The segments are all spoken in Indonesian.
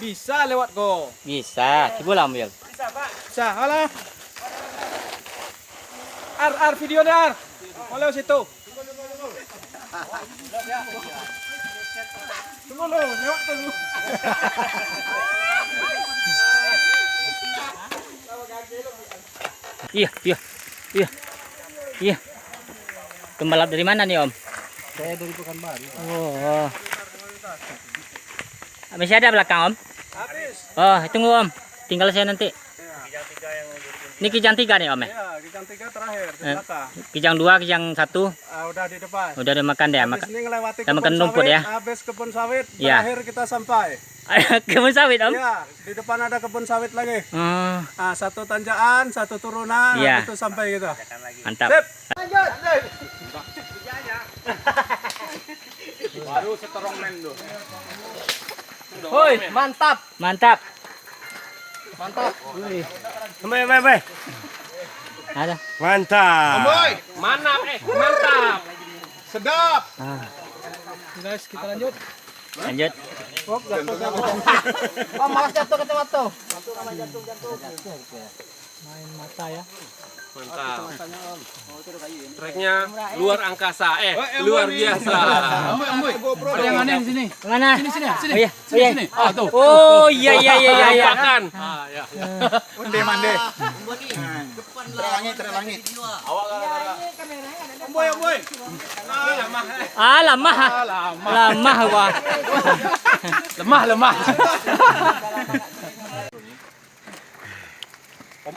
Bisa lewat kok. Bisa, coba lah ambil. Bisa, Pak. Bisa, alah. Ar video dar. Mau lewat situ. Tunggu lo, lewat dulu. Iya. Pembalap dari mana nih Om? Saya dari Pekanbaru. Oh. Masih ada belakang Om? Habis. Oh, tunggu Om. Tinggal saya nanti. Ini kijang 3 nih Om ya? Ya, kijang 3 terakhir di belakang. Kijang 2, kijang 1. Udah di depan. Udah makan deh. Habis ini ngelewati kita makan kebun rumput sawit, ya. habis kebun sawit, Ya. terakhir kita sampai. Kebun sawit Om? Ya, di depan ada kebun sawit lagi. Oh, Nah, satu tanjakan, satu turunan, Iya. itu sampai kita. mantap. Sip. Baru seterong men tuh. Hoi, mantap. Mantap. Mantap. Baik. Ada. Mantap. Boy, mantap mantap. Sedap. Guys, kita lanjut. Lanjut. Oh, malas jatuh ke batu. Main mata ya. Mantap. Treknya luar angkasa, luar biasa. Ada yang aneh di sini. Mana? Sini. Oh iya. Oh iya. Sini. Ah, tuh. Oh iya. Makan. Mande. Terlangit. Om boy. Ah, lamah. Lamah wah. Lemah.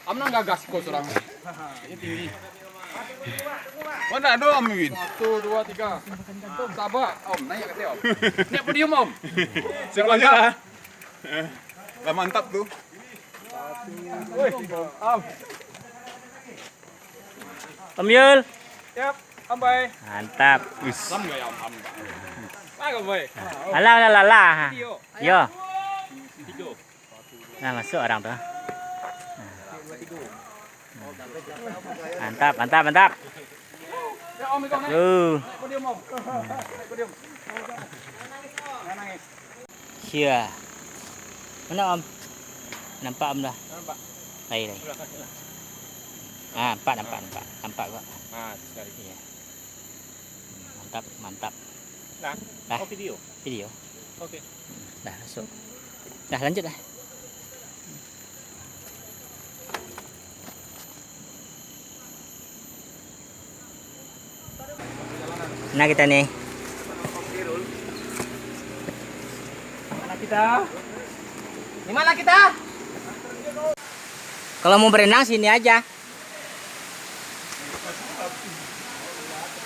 Om nang gagas kok surang. Ini tinggi. Mana ada Om Win? 1 2 3. Sabar, Om, naik ke Om. Naik podium Om. Semuanya lah. Lah mantap tuh. Woi, Om. Om Yul. Siap, Om Boy. Mantap. Sam enggak ya Om? Pak Om Boy. Alah. Video. Yo. Nah, masuk orang tuh. Mantap. Ya Om ikut naik. Podium Om. Naik podium. Jangan nangis. Iya. Mana Om? Nampak Om dah. Nampak. Lain. Ah, nampak kok. Nah, sekali. Iya. Mantap. Nah, Dah. oh video. Video. Oke. Dah masuk. Dah lanjut dah. Nah kita nih. Di mana kita? Kalau mau berenang sini aja.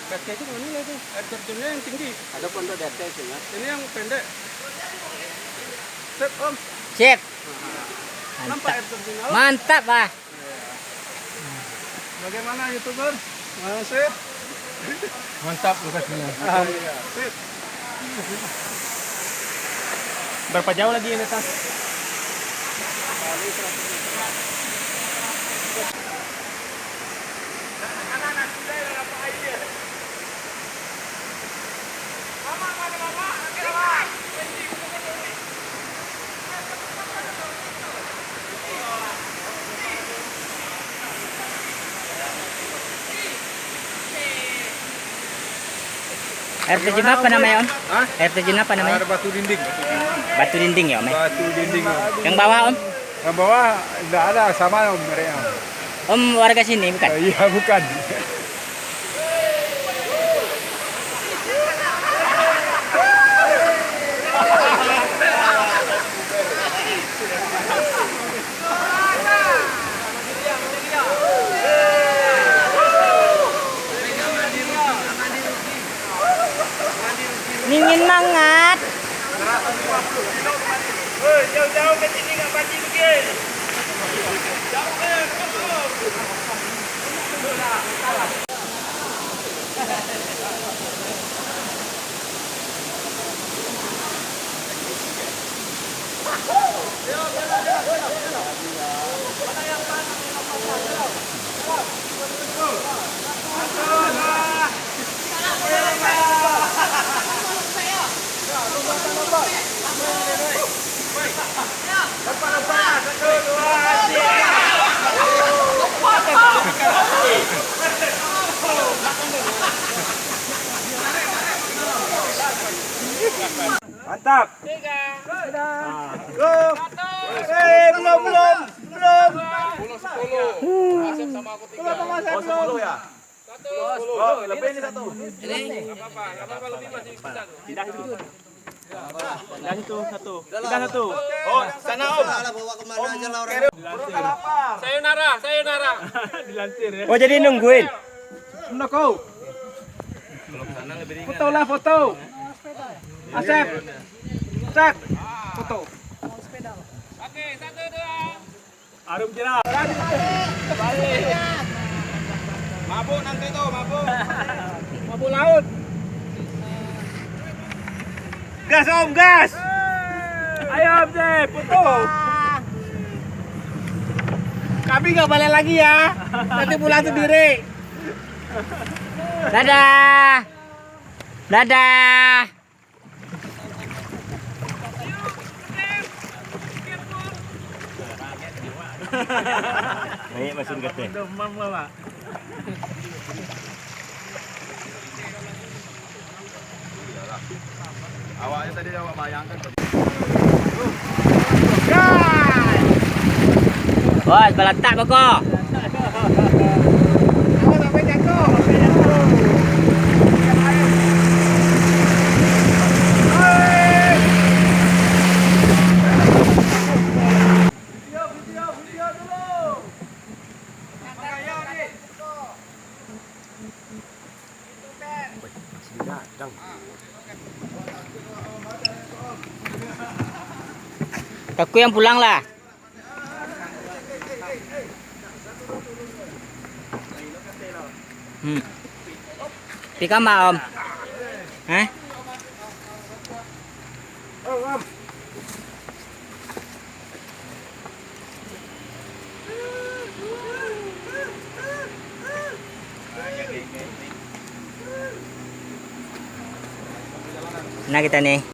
Basketnya itu mana itu? Air terjunnya yang tinggi. Ada pondok di atas ya. Ini yang pendek. Sip Om. Sip. Nampak air terjunnya Om? Mantap lah. Bagaimana YouTuber? Sip. Mantap lokasinya. Sip. Berapa jauh lagi ini tas? Air terjun apa namanya Om? Hah? Air terjun apa namanya? Ada batu dinding. Batu dinding ya Om? Ya? Batu dinding. Yang bawah Om? Yang bawah enggak ada, sama mereka. Om warga sini bukan? Iya, bukan. Dingin banget. Jauh-jauh ke sini enggak banjir begini. Mantap. Belum. 10. Asep sama aku 3. Oh, 10 ya? Oh, lebih ini 1. Enggak apa-apa lebih masih bisa. Tidak itu. Tidak itu 1. Tidak 1. Oh, sana Om. Bawa kemana aja lah orang. Sayonara. Dilansir ya. Oh jadi nungguin. Kau. Foto lah foto. Asep. Cak. Foto. Oke, 1 2. Arum jelas. Balik. Mabuk nanti tuh, mabuk. Mabuk laut. Gas Om, gas. Ayo Om deh, foto. Kami nggak balik lagi ya. Nanti pulang sendiri. Dadah. Dadah. Ini masih gede. Demam Pak. Awaknya tadi awak bayangkan. Wah, balatak bako. Sampai jatuh. Aku yang pulang lah. Tika ma Om. Hah? Nah kita nih.